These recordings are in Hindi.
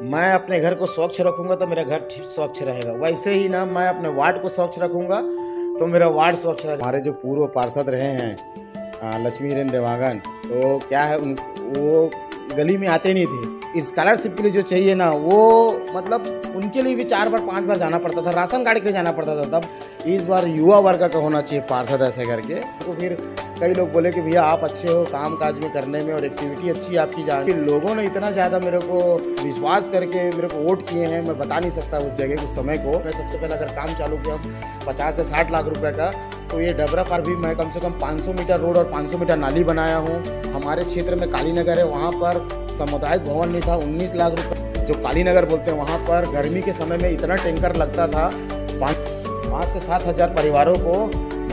मैं अपने घर को स्वच्छ रखूंगा तो मेरा घर ठीक स्वच्छ रहेगा। वैसे ही ना मैं अपने वार्ड को स्वच्छ रखूंगा तो मेरा वार्ड स्वच्छ रहेगा। हमारे जो पूर्व पार्षद रहे हैं लक्ष्मी हिरेन देवांगन, तो क्या है वो गली में आते नहीं थे। स्कॉलरशिप के लिए जो चाहिए ना वो मतलब उनके लिए भी 4 बार 5 बार जाना पड़ता था, राशन कार्ड के लिए जाना पड़ता था। तब इस बार युवा वर्ग का होना चाहिए पार्षद ऐसे करके। तो फिर कई लोग बोले कि भैया आप अच्छे हो काम काज में करने में और एक्टिविटी अच्छी है आपकी जान। लोगों ने इतना ज़्यादा मेरे को विश्वास करके मेरे को वोट किए हैं, मैं बता नहीं सकता उस जगह उस समय को। मैं सबसे पहले अगर काम चालू किया 50 से 60 लाख रुपए का, तो ये डबरा पर भी मैं कम से कम 500 मीटर रोड और 500 मीटर नाली बनाया हूँ। हमारे क्षेत्र में कालीनगर है, वहाँ पर सामुदायिक भवन नहीं था, 19 लाख रुपए जो कालीनगर बोलते हैं, वहाँ पर गर्मी के समय में इतना टैंकर लगता था। 5 से 7 हज़ार परिवारों को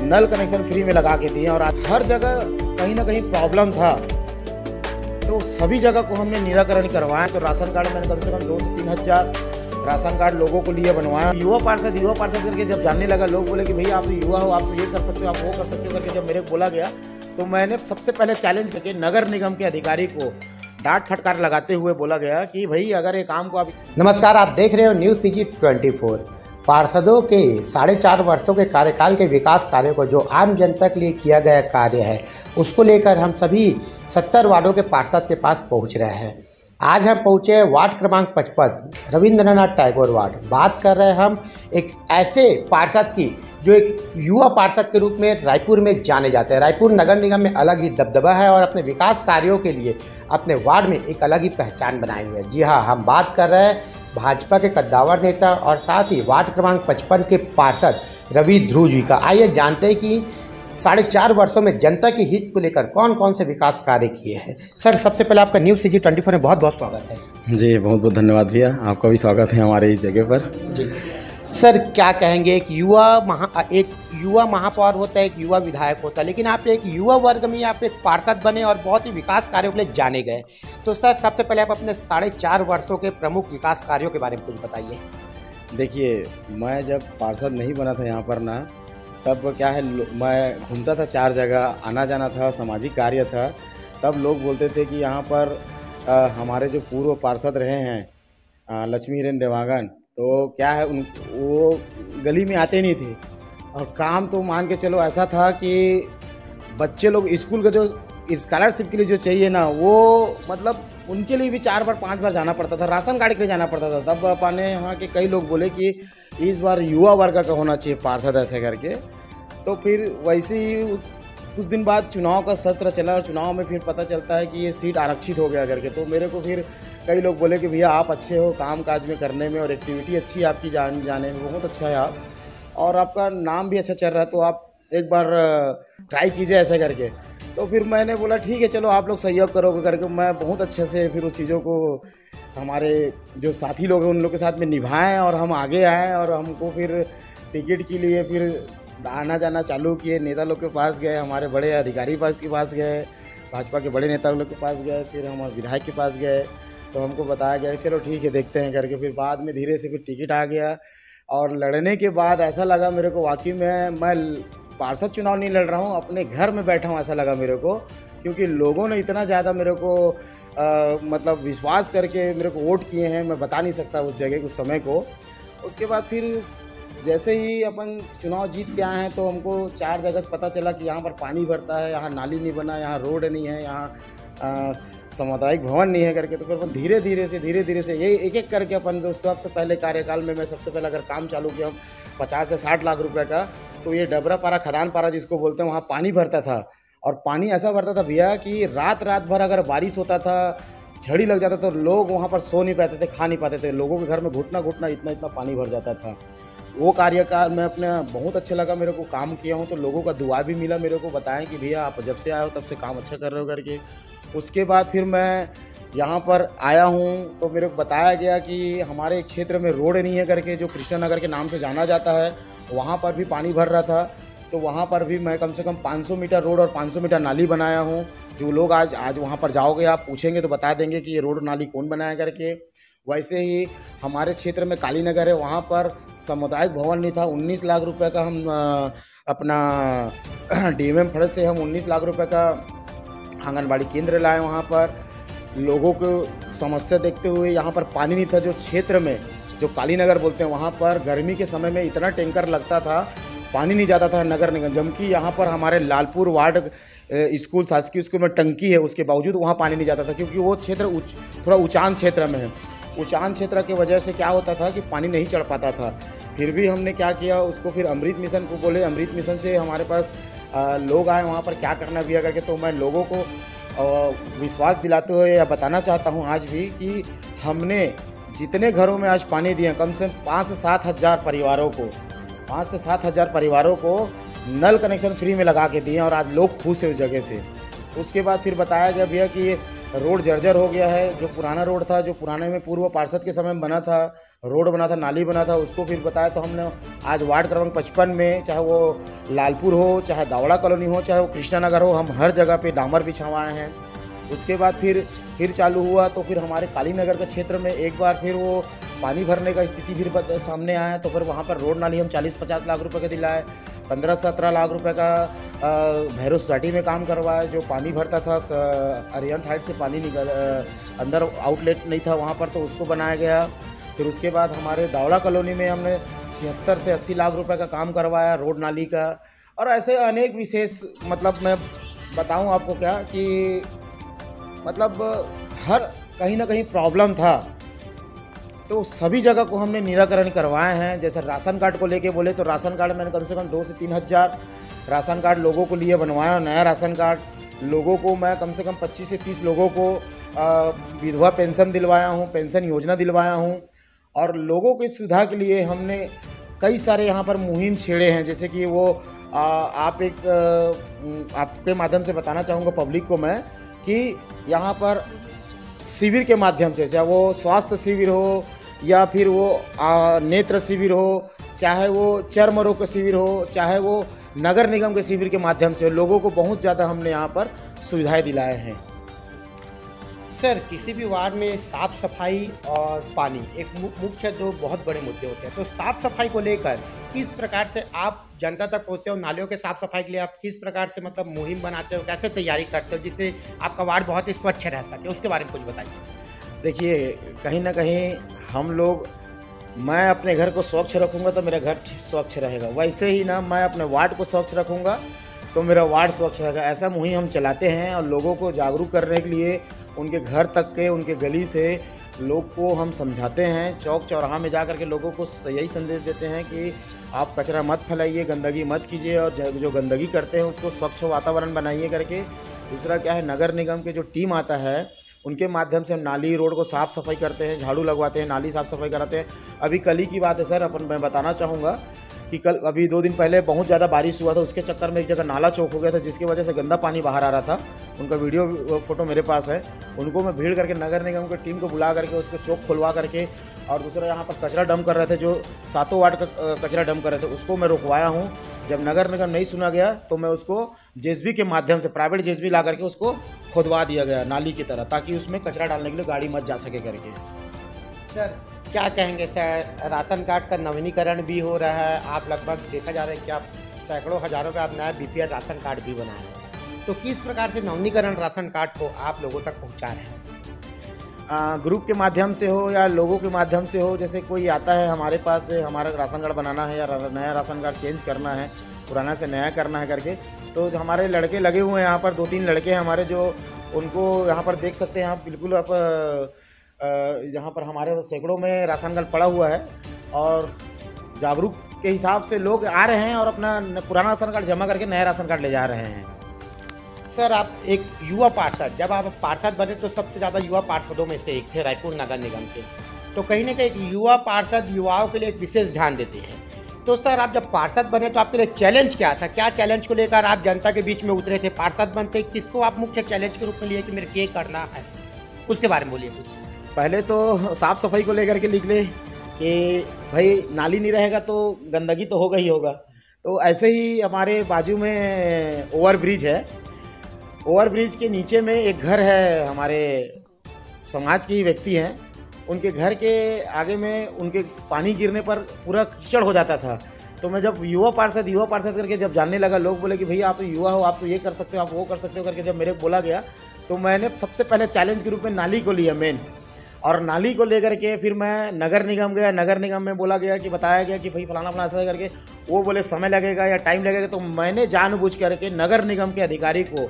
नल कनेक्शन फ्री में लगा के दिए और आज हर जगह कहीं ना कहीं प्रॉब्लम था, तो सभी जगह को हमने निराकरण करवाया। तो राशन कार्ड मैंने कम से कम 2 से 3 हज़ार राशन कार्ड लोगों को लिए बनवाया। युवा पार्षद करके जब जानने लगा, लोग बोले कि भैया आप तो युवा हो, आप तो ये कर सकते हो, आप वो कर सकते हो करके जब मेरे को बोला गया, तो मैंने सबसे पहले चैलेंज करके नगर निगम के अधिकारी को डांट फटकार लगाते हुए बोला गया कि भाई अगर ये काम को आप। नमस्कार, आप देख रहे हो न्यूज़ सीजी 24। पार्षदों के 4.5 वर्षों के कार्यकाल के विकास कार्यों को जो आम जनता के लिए किया गया कार्य है, उसको लेकर हम सभी 70 वार्डों के पार्षद के पास पहुंच रहे हैं। आज हम पहुंचे हैं वार्ड क्रमांक 55 रविंद्रनाथ टैगोर वार्ड। बात कर रहे हैं हम एक ऐसे पार्षद की जो एक युवा पार्षद के रूप में रायपुर में जाने जाते हैं। रायपुर नगर निगम में अलग ही दबदबा है और अपने विकास कार्यों के लिए अपने वार्ड में एक अलग ही पहचान बनाए हुए हैं। जी हाँ, हम बात कर रहे हैं भाजपा के कद्दावर नेता और साथ ही वार्ड क्रमांक 55 के पार्षद रवि ध्रुव जी का। आइए जानते हैं कि 4.5 वर्षों में जनता के हित को लेकर कौन कौन से विकास कार्य किए हैं। सर, सबसे पहले आपका न्यूज़ सीजी 24 में बहुत बहुत स्वागत है। जी बहुत बहुत धन्यवाद भैया, आपका भी स्वागत है हमारे इस जगह पर। जी सर, क्या कहेंगे, एक युवा महापौर होता है, एक युवा विधायक होता है, लेकिन आप एक युवा वर्ग में आप एक पार्षद बने और बहुत ही विकास कार्यों के लिए जाने गए। तो सर, सबसे पहले आप अपने 4.5 वर्षों के प्रमुख विकास कार्यों के बारे में कुछ बताइए। देखिए, मैं जब पार्षद नहीं बना था यहाँ पर ना, तब क्या है मैं घूमता था 4 जगह, आना जाना था, सामाजिक कार्य था। तब लोग बोलते थे कि यहाँ पर हमारे जो पूर्व पार्षद रहे हैं लक्ष्मी हिरेन देवांगन, तो क्या है वो गली में आते नहीं थे। और काम तो मान के चलो ऐसा था कि बच्चे लोग स्कूल का जो स्कॉलरशिप के लिए जो चाहिए ना वो मतलब उनके लिए भी 4 बार 5 बार जाना पड़ता था, राशन कार्ड के लिए जाना पड़ता था। तब अपने यहाँ के कई लोग बोले कि इस बार युवा वर्ग का होना चाहिए पार्षद ऐसे करके। तो फिर वैसे ही कुछ दिन बाद चुनाव का सत्र चला और चुनाव में फिर पता चलता है कि ये सीट आरक्षित हो गया करके। तो मेरे को फिर कई लोग बोले कि भैया आप अच्छे हो काम काज में करने में और एक्टिविटी अच्छी है आपकी जाने में, बहुत अच्छा है आप, और आपका नाम भी अच्छा चल रहा है, तो आप एक बार ट्राई कीजिए ऐसे करके। तो फिर मैंने बोला ठीक है चलो आप लोग सहयोग करोगे करके। मैं बहुत अच्छे से फिर उस चीज़ों को हमारे जो साथी लोग हैं उन लोग के साथ में निभाएं और हम आगे आए और हमको फिर टिकट के लिए फिर आना जाना चालू किए। नेता लोग के पास गए, हमारे बड़े अधिकारी के पास गए, भाजपा के बड़े नेता लोग के पास गए, फिर हम विधायक के पास गए, तो हमको बताया गया चलो ठीक है देखते हैं करके। फिर बाद में धीरे से फिर टिकट आ गया और लड़ने के बाद ऐसा लगा मेरे को वाकई में मैं पार्षद चुनाव नहीं लड़ रहा हूँ, अपने घर में बैठा हूँ ऐसा लगा मेरे को। क्योंकि लोगों ने इतना ज़्यादा मेरे को मतलब विश्वास करके मेरे को वोट किए हैं, मैं बता नहीं सकता उस जगह उस समय को। उसके बाद फिर जैसे ही अपन चुनाव जीत के आए हैं तो हमको 4 जगह से पता चला कि यहाँ पर पानी भरता है, यहाँ नाली नहीं बना, यहाँ रोड नहीं है, यहाँ सामुदायिक भवन नहीं है करके। तो फिर अपन धीरे धीरे से ये एक करके अपन जो सबसे पहले कार्यकाल में मैं सबसे पहले अगर काम चालू किया 50 से 60 लाख रुपए का, तो ये डबरा पारा खदान पारा जिसको बोलते हैं, वहाँ पानी भरता था। और पानी ऐसा भरता था भैया कि रात भर अगर बारिश होता था, झड़ी लग जाता तो लोग वहाँ पर सो नहीं पाते थे, खा नहीं पाते थे, लोगों के घर में घुटना इतना पानी भर जाता था। वो कार्यकाल में अपने बहुत अच्छा लगा मेरे को, काम किया हूँ तो लोगों का दुआ भी मिला मेरे को, बताएं कि भैया आप जब से आए हो तब से काम अच्छा कर रहे हो करके। उसके बाद फिर मैं यहाँ पर आया हूँ तो मेरे को बताया गया कि हमारे क्षेत्र में रोड नहीं है करके, जो कृष्णनगर के नाम से जाना जाता है, वहाँ पर भी पानी भर रहा था। तो वहाँ पर भी मैं कम से कम 500 मीटर रोड और 500 मीटर नाली बनाया हूँ। जो लोग आज वहाँ पर जाओगे आप पूछेंगे तो बता देंगे कि ये रोड नाली कौन बनाया करके। वैसे ही हमारे क्षेत्र में कालीनगर है, वहाँ पर सामुदायिक भवन नहीं था, 19 लाख रुपए का हम अपना DMM फंड से हम 19 लाख रुपए का आंगनबाड़ी केंद्र लाए वहाँ पर। लोगों को समस्या देखते हुए यहाँ पर पानी नहीं था। जो क्षेत्र में जो कालीनगर बोलते हैं वहाँ पर गर्मी के समय में इतना टैंकर लगता था, पानी नहीं जाता था नगर निगम, जबकि यहाँ पर हमारे लालपुर वार्ड स्कूल शासकीय स्कूल में टंकी है, उसके बावजूद वहाँ पानी नहीं जाता था, क्योंकि वो क्षेत्र थोड़ा ऊंचान क्षेत्र में है। ऊंचान क्षेत्र की वजह से क्या होता था कि पानी नहीं चढ़ पाता था। फिर भी हमने क्या किया, उसको फिर अमृत मिशन को बोले, अमृत मिशन से हमारे पास लोग आए वहाँ पर क्या करना भैया करके। तो मैं लोगों को विश्वास दिलाते हुए या बताना चाहता हूँ आज भी कि हमने जितने घरों में आज पानी दिए, कम से कम 5 से 7 हज़ार परिवारों को 5 से 7 हज़ार परिवारों को नल कनेक्शन फ्री में लगा के दिए और आज लोग खुश हैं उस जगह से। उसके बाद फिर बताया गया भैया कि ये रोड जर्जर हो गया है। जो पुराना रोड था, जो पुराने में पूर्व पार्षद के समय में बना था, रोड बना था, नाली बना था, उसको फिर बताया। तो हमने आज वार्ड क्रमांक 55 में, चाहे वो लालपुर हो, चाहे दावड़ा कॉलोनी हो, चाहे वो कृष्णा नगर हो, हम हर जगह पे डामर बिछावाए हैं। उसके बाद फिर चालू हुआ तो फिर हमारे कालीनगर के क्षेत्र में एक बार फिर वो पानी भरने का स्थिति फिर सामने आया। तो फिर वहाँ पर रोड नाली हम 40-50 लाख रुपए के दिलाए, 15-17 लाख रुपए का भैरव सोसाइटी में काम करवाया। जो पानी भरता था अरिहंत हाइट से पानी अंदर आउटलेट नहीं था वहाँ पर, तो उसको बनाया गया। फिर उसके बाद हमारे दावड़ा कॉलोनी में हमने 76 से 80 लाख रुपए का काम करवाया रोड नाली का। और ऐसे अनेक विशेष, मतलब मैं बताऊं आपको क्या कि मतलब हर कहीं ना कहीं प्रॉब्लम था, तो सभी जगह को हमने निराकरण करवाए हैं। जैसे राशन कार्ड को लेके बोले तो राशन कार्ड मैंने कम से कम 2 से 3 हज़ार राशन कार्ड लोगों को लिए बनवाया। नया राशन कार्ड लोगों को मैं कम से कम 25 से 30 लोगों को विधवा पेंशन दिलवाया हूँ, पेंशन योजना दिलवाया हूँ। और लोगों की सुविधा के लिए हमने कई सारे यहाँ पर मुहिम छेड़े हैं। जैसे कि वो आपके माध्यम से बताना चाहूँगा पब्लिक को मैं कि यहाँ पर शिविर के माध्यम से, चाहे वो स्वास्थ्य शिविर हो या फिर वो नेत्र शिविर हो, चाहे वो चर्म रोग का शिविर हो, चाहे वो नगर निगम के शिविर के माध्यम से, लोगों को बहुत ज़्यादा हमने यहाँ पर सुविधाएं दिलाए हैं। सर, किसी भी वार्ड में साफ सफाई और पानी एक मुख्य 2 बहुत बड़े मुद्दे होते हैं। तो साफ सफाई को लेकर किस प्रकार से आप जनता तक पहुँचते हो? नालियों के साफ सफाई के लिए आप किस प्रकार से मतलब मुहिम बनाते हो, कैसे तैयारी करते हो जिससे आपका वार्ड बहुत ही स्वच्छ रह सके, उसके बारे में कुछ बताइए। देखिए, कहीं ना कहीं हम लोग, मैं अपने घर को स्वच्छ रखूँगा तो मेरा घर स्वच्छ रहेगा, वैसे ही ना मैं अपने वार्ड को स्वच्छ रखूँगा तो मेरा वार्ड स्वच्छ रहेगा। ऐसा मुहिम हम चलाते हैं और लोगों को जागरूक करने के लिए उनके घर तक के, उनके गली से लोग को हम समझाते हैं। चौक चौराहा में जा कर के लोगों को यही संदेश देते हैं कि आप कचरा मत फैलाइए, गंदगी मत कीजिए और जो गंदगी करते हैं उसको स्वच्छ वातावरण बनाइए करके। दूसरा क्या है, नगर निगम के जो टीम आता है उनके माध्यम से हम नाली रोड को साफ़ सफाई करते हैं, झाड़ू लगवाते हैं, नाली साफ़ सफाई कराते हैं। अभी कल ही की बात है सर, मैं बताना चाहूँगा कि कल अभी 2 दिन पहले बहुत ज़्यादा बारिश हुआ था, उसके चक्कर में एक जगह नाला चौक हो गया था, जिसकी वजह से गंदा पानी बाहर आ रहा था। उनका वीडियो फोटो मेरे पास है। उनको मैं भीड़ करके नगर निगम की टीम को बुला करके उसको चौक खुलवा करके, और दूसरा यहाँ पर कचरा डंप कर रहे थे, जो 7 वार्ड का कचरा डंप कर रहे थे, उसको मैं रुकवाया हूँ। जब नगर निगम नहीं सुना गया तो मैं उसको जेसीबी के माध्यम से, प्राइवेट जेसीबी ला करके उसको खुदवा दिया गया नाली की तरह, ताकि उसमें कचरा डालने के लिए गाड़ी मत जा सके करके। सर, क्या कहेंगे सर, राशन कार्ड का नवीनीकरण भी हो रहा है, आप लगभग देखा जा रहा है कि आप सैकड़ों हज़ारों का आप नया बीपीएल राशन कार्ड भी बनाए हैं, तो किस प्रकार से नवीनीकरण राशन कार्ड को आप लोगों तक पहुंचा रहे हैं? ग्रुप के माध्यम से हो या लोगों के माध्यम से हो, जैसे कोई आता है हमारे पास, हमारा राशन कार्ड बनाना है या नया राशन कार्ड चेंज करना है, पुराना से नया करना है करके, तो जो हमारे लड़के लगे हुए हैं यहाँ पर, 2-3 लड़के हैं हमारे, जो उनको यहाँ पर देख सकते हैं आप, बिल्कुल आप यहाँ पर हमारे सैकड़ों में राशन कार्ड पड़ा हुआ है। और जागरूक के हिसाब से लोग आ रहे हैं और अपना पुराना राशन कार्ड जमा करके नया राशन कार्ड ले जा रहे हैं। सर, आप एक युवा पार्षद, जब आप पार्षद बने तो सबसे ज़्यादा युवा पार्षदों में से एक थे रायपुर नगर निगम के, तो कहीं ना कहीं एक युवा पार्षद युवाओं के लिए एक विशेष ध्यान देते हैं। तो सर, आप जब पार्षद बने तो आपके लिए चैलेंज क्या था? क्या चैलेंज को लेकर आप जनता के बीच में उतरे थे? पार्षद बनते किसको आप मुख्य चैलेंज के रूप में लिए कि मेरे ये करना है, उसके बारे में बोलिए कुछ। पहले तो साफ़ सफाई को लेकर के लिख ले कि भाई नाली नहीं रहेगा तो गंदगी तो होगा ही होगा। तो ऐसे ही हमारे बाजू में ओवर ब्रिज है, ओवर ब्रिज के नीचे में एक घर है, हमारे समाज के ही व्यक्ति हैं, उनके घर के आगे में उनके पानी गिरने पर पूरा कीचड़ हो जाता था। तो मैं जब युवा पार्षद करके जब जानने लगा, लोग बोले कि भैया आप तो युवा हो, आप तो ये कर सकते हो, आप वो कर सकते हो करके जब मेरे को बोला गया, तो मैंने सबसे पहले चैलेंज के रूप में नाली को लिया मेन, और नाली को लेकर के फिर मैं नगर निगम गया। नगर निगम में बोला गया कि बताया गया कि भाई फलाना फलाना ऐसा करके, वो बोले समय लगेगा या टाइम लगेगा। तो मैंने जानबूझ करके नगर निगम के अधिकारी को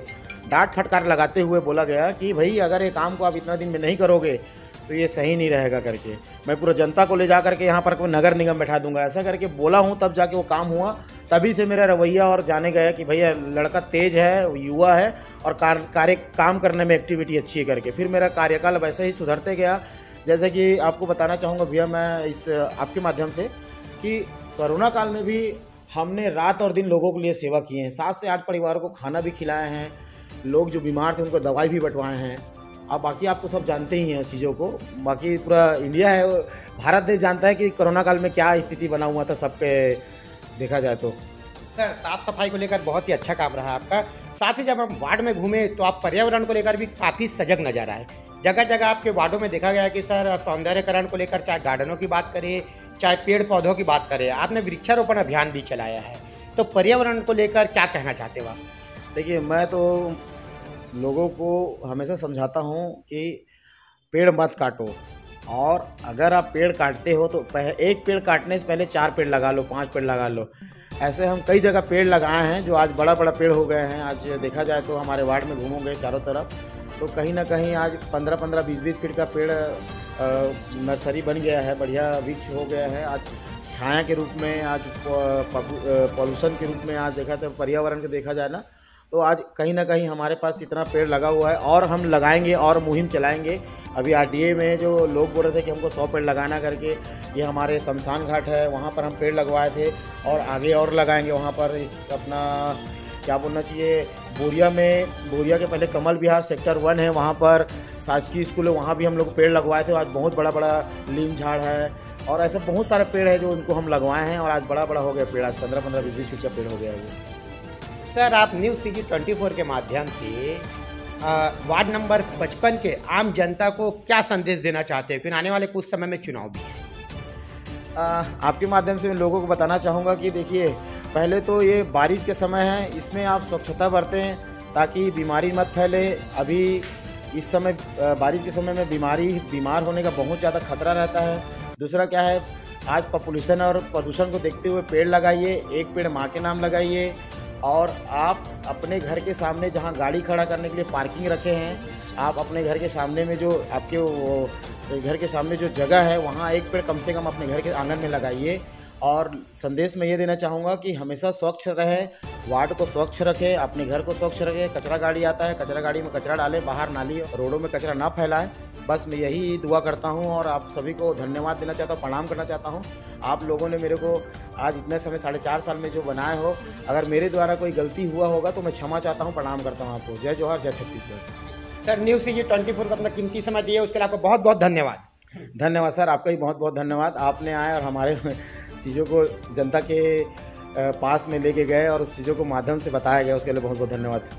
डांट फटकार लगाते हुए बोला गया कि भाई अगर ये काम को आप इतना दिन में नहीं करोगे तो ये सही नहीं रहेगा करके, मैं पूरा जनता को ले जा करके यहाँ पर कोई नगर निगम बैठा दूंगा, ऐसा करके बोला हूँ। तब जाके वो काम हुआ। तभी से मेरा रवैया और जाने गया कि भैया लड़का तेज है, युवा है और काम करने में एक्टिविटी अच्छी है करके। फिर मेरा कार्यकाल वैसे ही सुधरते गया। जैसे कि आपको बताना चाहूँगा भैया मैं इस आपके माध्यम से कि कोरोना काल में भी हमने रात और दिन लोगों के लिए सेवा किए हैं। 7 से 8 परिवारों को खाना भी खिलाए हैं, लोग जो बीमार थे उनको दवाई भी बंटवाए हैं। अब बाकी आप तो सब जानते ही हैं चीज़ों को, बाकी पूरा इंडिया है, भारत देश जानता है कि कोरोना काल में क्या स्थिति बना हुआ था सबके देखा जाए तो। सर, साफ सफाई को लेकर बहुत ही अच्छा काम रहा आपका। साथ ही जब हम वार्ड में घूमे तो आप पर्यावरण को लेकर भी काफ़ी सजग नजर आए। जगह जगह आपके वार्डों में देखा गया कि सर सौंदर्यकरण को लेकर चाहे गार्डनों की बात करें, चाहे पेड़ पौधों की बात करें, आपने वृक्षारोपण अभियान भी चलाया है। तो पर्यावरण को लेकर क्या कहना चाहते हो आप? देखिए, मैं तो लोगों को हमेशा समझाता हूँ कि पेड़ मत काटो, और अगर आप पेड़ काटते हो तो एक पेड़ काटने से पहले 4 पेड़ लगा लो, 5 पेड़ लगा लो। ऐसे हम कई जगह पेड़ लगाए हैं जो आज बड़ा बड़ा पेड़ हो गए हैं। आज देखा जाए तो हमारे वार्ड में घूमोगे चारों तरफ तो कहीं ना कहीं आज 15-15, 20-20 फीट का पेड़ नर्सरी बन गया है, बढ़िया वृक्ष हो गया है। आज छाया के रूप में, आज पॉल्यूशन के रूप में, आज देखा तो पर्यावरण को देखा जाए ना तो आज कहीं ना कहीं हमारे पास इतना पेड़ लगा हुआ है और हम लगाएंगे और मुहिम चलाएंगे। अभी आरडीए में जो लोग बोल रहे थे कि हमको 100 पेड़ लगाना करके, ये हमारे शमशान घाट है वहाँ पर हम पेड़ लगवाए थे और आगे और लगाएंगे वहाँ पर। इस अपना क्या बोलना चाहिए, बोरिया के पहले कमल विहार सेक्टर 1 है, वहाँ पर शासकीय स्कूल है, वहाँ भी हम लोग पेड़ लगवाए थे। आज बहुत बड़ा बड़ा नीम झाड़ है और ऐसे बहुत सारे पेड़ है जो उनको हम लगवाए हैं और आज बड़ा बड़ा हो गया पेड़। आज 15-15, 20-20 फीट का पेड़ हो गया है वो। सर, आप न्यूज़ सीजी 24 के माध्यम से वार्ड नंबर 55 के आम जनता को क्या संदेश देना चाहते हैं? फिर आने वाले कुछ समय में चुनाव भी है। आपके माध्यम से मैं लोगों को बताना चाहूँगा कि देखिए, पहले तो ये बारिश के समय है, इसमें आप स्वच्छता बरतें ताकि बीमारी मत फैले। अभी इस समय बारिश के समय में बीमार होने का बहुत ज़्यादा खतरा रहता है। दूसरा क्या है, आज पॉपुलेशन और प्रदूषण को देखते हुए पेड़ लगाइए, एक पेड़ माँ के नाम लगाइए। और आप अपने घर के सामने जहाँ गाड़ी खड़ा करने के लिए पार्किंग रखे हैं, आप अपने घर के सामने में जो आपके वो घर के सामने जो जगह है वहाँ एक पेड़ कम से कम अपने घर के आंगन में लगाइए। और संदेश में ये देना चाहूँगा कि हमेशा स्वच्छ रहे, वार्ड को स्वच्छ रखें, अपने घर को स्वच्छ रखें। कचरा गाड़ी आता है, कचरा गाड़ी में कचरा डालें, बाहर नाली रोडों में कचरा ना फैलाएं। बस मैं यही दुआ करता हूँ और आप सभी को धन्यवाद देना चाहता हूँ, प्रणाम करना चाहता हूँ। आप लोगों ने मेरे को आज इतने समय 4.5 साल में जो बनाए हो, अगर मेरे द्वारा कोई गलती हुआ होगा तो मैं क्षमा चाहता हूँ, प्रणाम करता हूँ आपको। जय जोहार, जय छत्तीसगढ़। सर, न्यूज़ सीजी 24 को अपना कीमती समय दिए उसके लिए आपको बहुत बहुत धन्यवाद। धन्यवाद सर, आपका ही बहुत बहुत धन्यवाद। आपने आए और हमारे चीज़ों को जनता के पास में लेके गए और उस चीज़ों को माध्यम से बताया गया, उसके लिए बहुत बहुत धन्यवाद।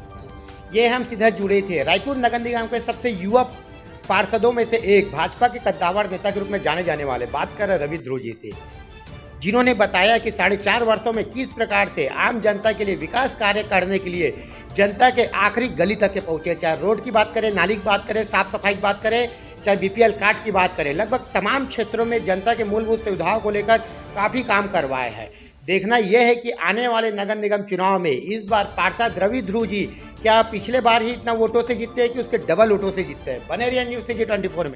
ये हम सीधा जुड़े थे रायपुर नगर निगम के सबसे युवा पार्षदों में से एक, भाजपा के कद्दावर नेता के रूप में जाने जाने वाले, बात कर रहे रवि ध्रुव जी से, जिन्होंने बताया कि 4.5 वर्षों में किस प्रकार से आम जनता के लिए विकास कार्य करने के लिए जनता के आखिरी गली तक के पहुंचे। चाहे रोड की बात करें, नाली की बात करें, साफ सफाई की बात करें, चाहे बीपीएल कार्ड की बात करें, लगभग तमाम क्षेत्रों में जनता के मूलभूत सुविधाओं को लेकर काफ़ी काम करवाए हैं। देखना यह है कि आने वाले नगर निगम चुनाव में इस बार पार्षद रवि ध्रुव जी क्या पिछले बार ही इतना वोटों से जीतते हैं कि उसके डबल वोटों से जीतते हैं। बने रहिए न्यूज़ सीजी 24 में।